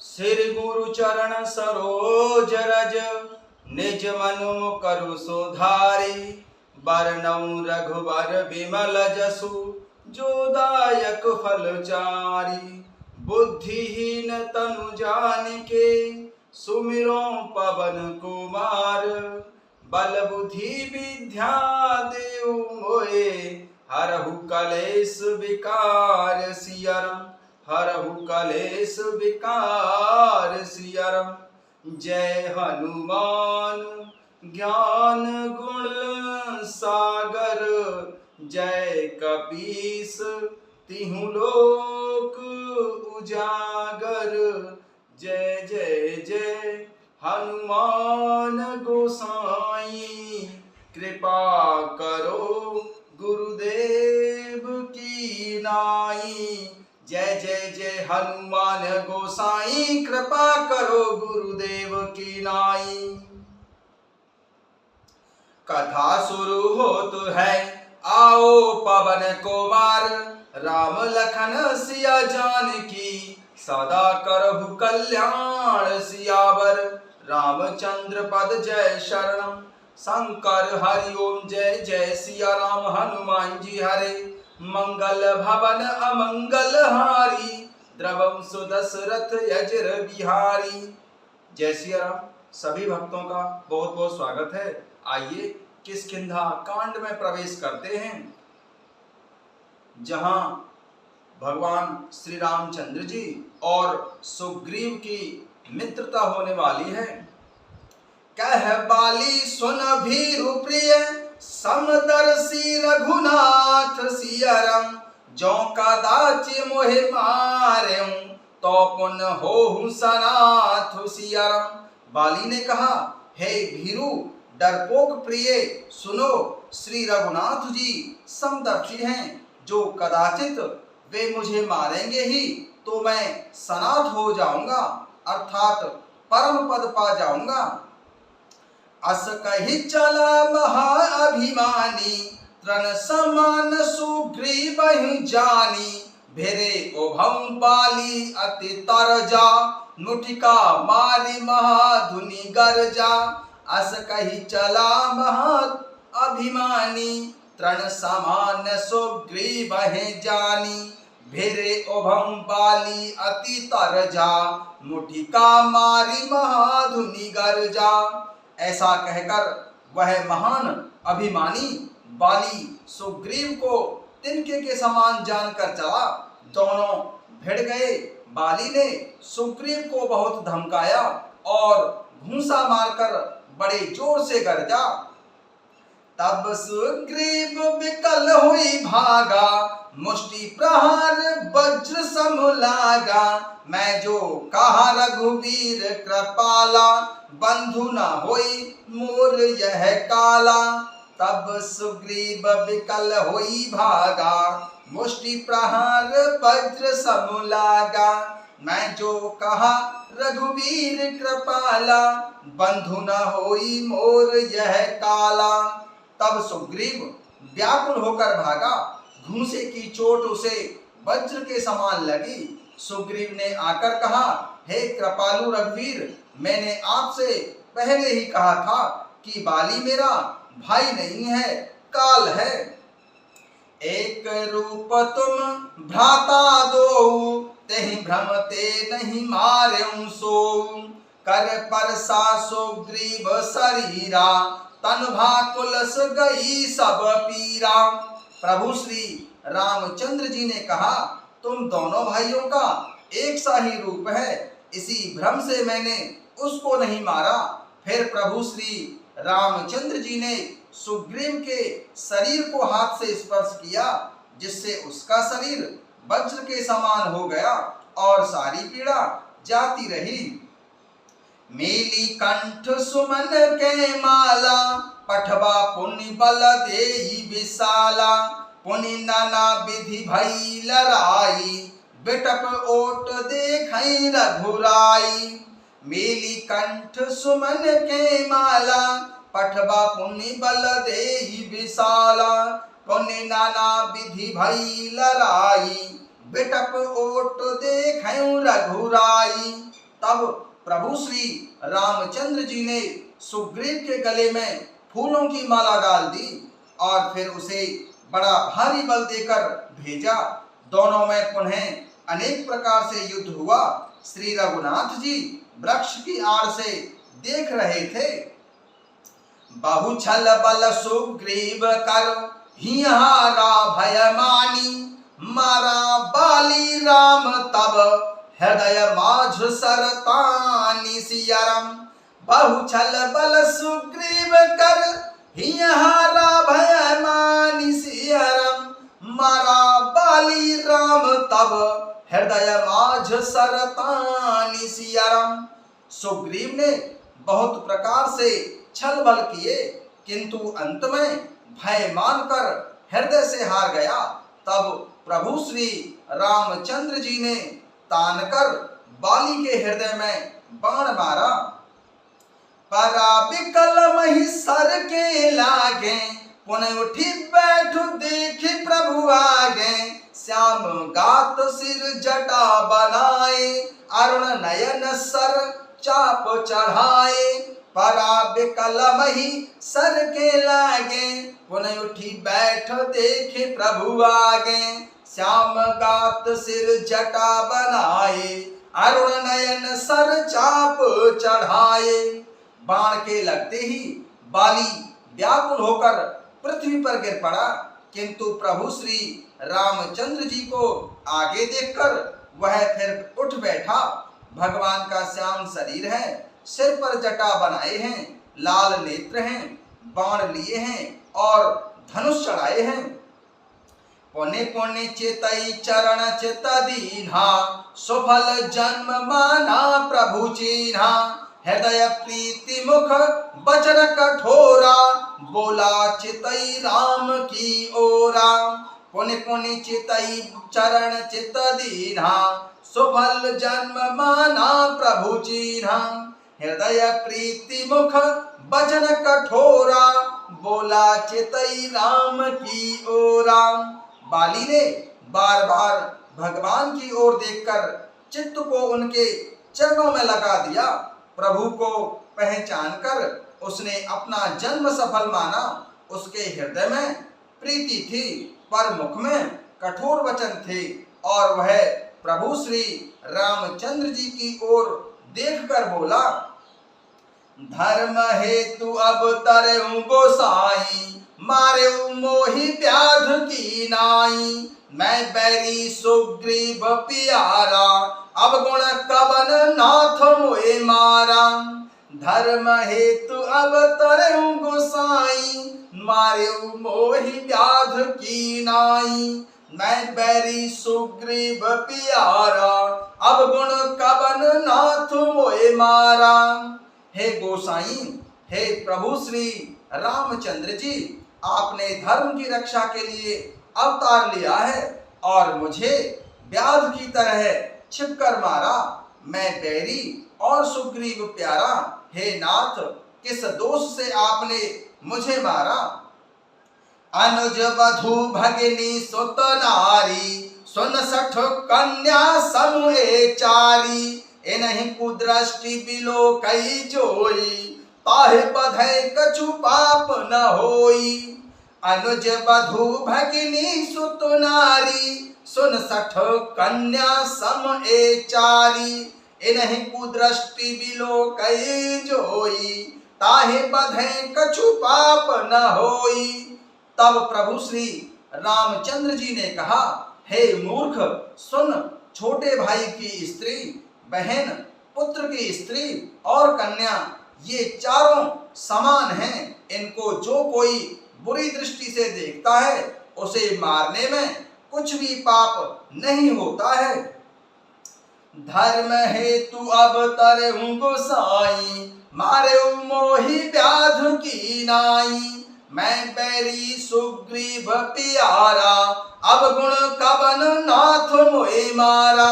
श्री गुरु चरण सरोज रज निज मनु करु सुधारी। बरनउँ रघुबर बिमल जसु जो दायक फल चारि। बुद्धिहीन तनु जानिके सुमिरो पवन कुमार। बल बुद्धि विद्या देउ मोए हरहु कलेश विकार सियरम। हरहु कलेश विकार सियरम। जय हनुमान ज्ञान गुण सागर। जय कपीस तिहु लोक उजागर। जय जय जय हनुमान गोसाई। कृपा करो गुरुदेव की नाई। जय जय जय हनुमान गोसाई। कृपा करो गुरुदेव की नाई। कथा शुरू होत है आओ पवन कुमार। राम लखन सिया जानकी सदा करहु कल्याण सियावर। रामचंद्र पद जय शरणम। शंकर हरि ओम जय जय सिया राम। हनुमान जी हरे मंगल भवन अमंगल हारी। द्रवम सुदशरथ यजर बिहारी। जय सिया राम। सभी भक्तों का बहुत बहुत स्वागत है। आइए किष्किंधा कांड में प्रवेश करते हैं, जहां भगवान श्री रामचंद्र जी और सुग्रीव की मित्रता होने वाली है। कह बाली सुन भीरु प्रिय समदर्शी रघुनाथ सियरम। जो कदाचि मोहि मार्यूं तो पुन होहु सनाथ सियरम। बाली ने कहा, हे भीरु डरपोक प्रिय, सुनो, श्री रघुनाथ जी समदर्शी हैं। जो कदाचित वे मुझे मारेंगे ही तो मैं सनाथ हो जाऊंगा, अर्थात परम पद पा जाऊंगा। अस कहि चला महाअभिमानी। तृण समान सुग्रीवहि जानी। भिरे उभौ बाली अति तरजा। मुठिका मारी महाधुनि गरजा। अस कहि चला महाअभिमानी। तृण समान सुग्रीवहि जानी। भिरे उभौ बाली अति तरजा। मुठिका मारी महाधुनि गरजा। ऐसा कहकर वह महान अभिमानी बाली सुग्रीव को तिनके के समान जानकर चला। दोनों भिड़ गए। बाली ने सुग्रीव को बहुत धमकाया और घूंसा मारकर बड़े जोर से गरजा। तब सुग्रीव विकल हुई भागा। मुष्टि प्रहार वज्र सम लागा। मैं जो कहा रघुवीर कृपाला। बंधु न होई मोर यह काला। तब सुग्रीव विकल हुई भागा। मुष्टि प्रहार वज्र सम लागा। मैं जो कहा रघुवीर कृपाला। बंधु न होई मोर यह काला। तब सुग्रीव व्याकुल होकर भागा। घूंसे की चोट उसे वज्र के समान लगी। सुग्रीव ने आकर कहा, हे कृपालु रघुवीर, मैंने आपसे पहले ही कहा था कि बाली मेरा भाई नहीं है, काल है। एक रूप तुम भ्राता दो। तेहि भ्रम ते नहीं मार्यूं सोऊ। कर परसा सुग्रीव शरीरा। तन भाकुलस गई सब पीरा। प्रभु श्री रामचंद्र जी ने कहा, तुम दोनों भाइयों का एक सा ही रूप है, इसी भ्रम से मैंने उसको नहीं मारा। फिर प्रभु श्री रामचंद्र जी ने सुग्रीव के शरीर को हाथ से स्पर्श किया, जिससे उसका शरीर वज्र के समान हो गया और सारी पीड़ा जाती रही। मेली कंठ सुमन के माला। पठवा पुनि बल देहि विशाला। पुनि नाना विधि भई लड़ाई। बिटप ओट देखई रघुराई। मेली कंठ सुमन के माला। पठवा पुनि बल देहि विशाला। पुनि नाना विधि भई लड़ाई। बिटप ओट देखऊं रघुराई। तब प्रभु श्री रामचंद्र जी ने सुग्रीव के गले में फूलों की माला डाल दी और फिर उसे बड़ा भारी बल देकर भेजा। दोनों में पुनः अनेक प्रकार से युद्ध हुआ। श्री रघुनाथ जी वृक्ष की आड़ से देख रहे थे। बहु छल बल सुग्रीव कर हिहारा भय मानी, मारा बाली राम तब हृदय माझ सरतानी सियाराम। बहु छल बल सुग्रीव कर हिहारा भय मानी सियाराम, मारा बाली राम तब हृदय माझ सरतानी सियाराम। सुग्रीव ने बहुत प्रकार से छल बल किए, किंतु अंत में भय मानकर हृदय से हार गया। तब प्रभु श्री रामचंद्र जी ने तानकर बाली के हृदय में बाण मारा। पराबिकल मही सर के लागे, पुनः उठी बैठु देखी प्रभु आगे। श्याम गात सिर जटा बनाए, अरुण नयन सर चाप चढ़ाए। पराबिकल मही सर के लागे, पुनः उठी बैठ देखे प्रभु आगे। श्याम गात सिर जटा बनाए, अरुण नयन सर चाप चढ़ाए। बाण के लगते ही बाली व्याकुल होकर पृथ्वी पर गिर पड़ा, किंतु प्रभु श्री रामचंद्र जी को आगे देखकर वह फिर उठ बैठा। भगवान का श्याम शरीर है, सिर पर जटा बनाए हैं, लाल नेत्र हैं, बाण लिए हैं और धनुष चढ़ाए हैं। पुण्य पुण्य चितई चरण चित दीन्हा, सुफल जन्म माना प्रभु चीन्हा। हृदय प्रीति मुख बचन कठोरा, बोला चितई राम की ओरा। पुण्य पुण्य चितई चरण चित दीन्हा, सुफल जन्म माना प्रभु चीन्हा। हृदय प्रीति मुख बचन कठोरा, बोला चितई राम की ओरा। बाली ने बार बार भगवान की ओर देखकर चित्त को उनके चरणों में लगा दिया। प्रभु को पहचानकर उसने अपना जन्म सफल माना। उसके हृदय में प्रीति थी, पर मुख में कठोर वचन थे, और वह प्रभु श्री रामचंद्र जी की ओर देखकर बोला, धर्म हेतु अब तरऊ गोसाई, मारे मोहि व्याध की नाई। मैं बैरी सुग्रीव प्यारा, अब गुण कवन नाथ मोए मारा। धर्म हेतु अब तरऊ गोसाई, मारे मोहि व्याध की नाई। मैं बैरी सुग्रीव प्यारा, अब गुण कवन नाथ मोए मारा। हे गोसाई, हे प्रभु श्री रामचंद्र जी, आपने धर्म की रक्षा के लिए अवतार लिया है और मुझे व्याध की तरह छिपकर मारा। मैं बैरी और सुग्रीव प्यारा, हे नाथ, किस दोष से आपने मुझे मारा। अनुज वधु भगिनी सुत नारी, सुन सठ कन्या समूहे चारी। इन्हीं कुदृष्टि बिलो कई जोई, ताहे बधै कछु पाप न होई। अनुज वधु भगिनी सुत नारी, सुन सठ कन्या सम ए चारी। इन्हीं कुदृष्टि बिलो कई जोई, ताहे बधै कछु पाप न होई। तब प्रभु श्री रामचंद्र जी ने कहा, हे मूर्ख सुन, छोटे भाई की स्त्री, बहन, पुत्र की स्त्री और कन्या, ये चारों समान हैं। इनको जो कोई बुरी दृष्टि से देखता है उसे मारने में कुछ भी पाप नहीं होता है। धर्म हेतु अब तरहु गोसाई, मारे मोहि व्याध की नाई। मैं बैरी सुग्रीव प्यारा, अब गुण कवन नाथ मोए मारा।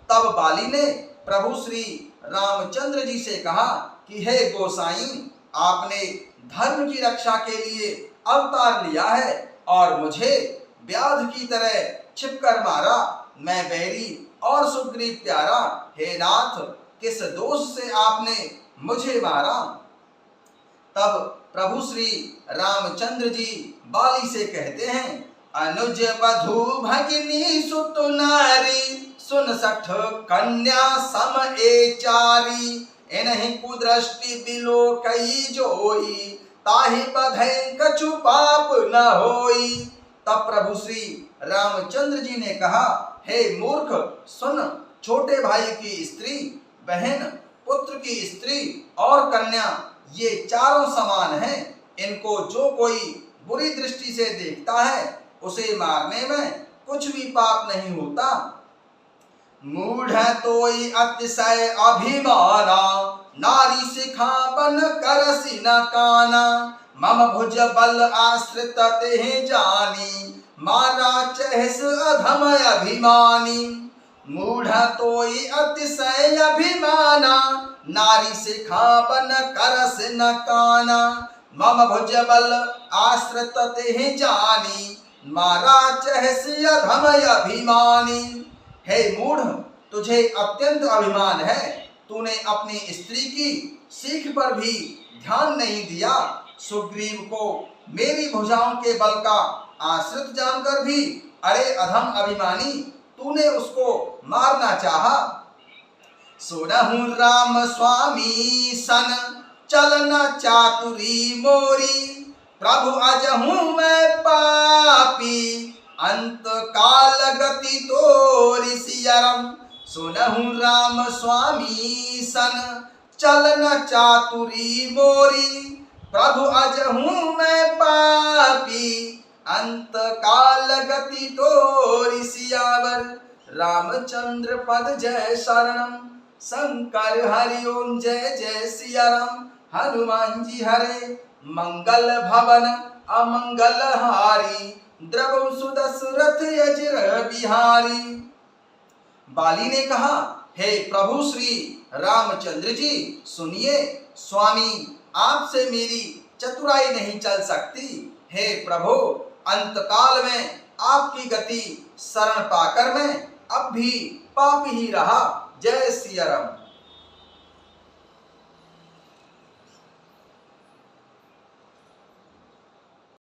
तब बाली ने प्रभु श्री रामचंद्र जी से कहा कि हे गोसाई, आपने धर्म की रक्षा के लिए अवतार लिया है और मुझे व्याध की तरह छिपकर मारा। मैं बैरी और सुग्रीव प्यारा, हे नाथ, किस दोष से आपने मुझे मारा? तब प्रभु श्री रामचंद्र जी बाली से कहते हैं, अनुज वधू भगिनी सुत नारी, सुन सठ कन्या सम ए चारी, इन्हीं कुदृष्टि बिलो कई जोई, ताहि बधै कछु पाप न होई। तब प्रभु श्री रामचंद्र जी ने कहा, हे मूर्ख सुन, छोटे भाई की स्त्री, बहन, पुत्र की स्त्री और कन्या ये चारों समान हैं। इनको जो कोई बुरी दृष्टि से देखता है उसे मारने में कुछ भी पाप नहीं होता। मूढ़ तोई अतिशय अभिमाना, नारी सिखावन करसि न काना, मम भुज बल आश्रित तेहि जानी, मारा चहस अधम अभिमानी। मूढ़ तोई अतिशय अभिमाना, नारी सिखावन करस न काना, मम भुज बल आश्रित तेहि जानी, मारा चहस अधम अभिमानी। हे मूढ़, तुझे अत्यंत अभिमान है, तूने अपनी स्त्री की सीख पर भी ध्यान नहीं दिया। सुग्रीव को मेरी भुजाओं के बल का आश्रित जानकर भी, अरे अधम अभिमानी, तूने उसको मारना चाहा। सुनहु राम स्वामी सन, चलन चातुरी मोरी, प्रभु अजहूँ मैं पापी, अंत काल गति तोरि सियरम। सुनहु राम स्वामी सन, चलन चातुरी मोरी, प्रभु अजहूँ मैं पापी, अंत काल गति तोरि सियावर। रामचंद्र पद जय शरणम, शंकर हरि ओम जय जय सिया राम। हनुमान जी हरे मंगल भवन अमंगल हारी, द्रवं सुदशरथ अजर बिहारी। बाली ने कहा, हे प्रभु श्री रामचंद्र जी सुनिए, स्वामी आपसे मेरी चतुराई नहीं चल सकती। हे प्रभु, अंतकाल में आपकी गति शरण पाकर मैं अब भी पापी ही रहा। जय सिया राम।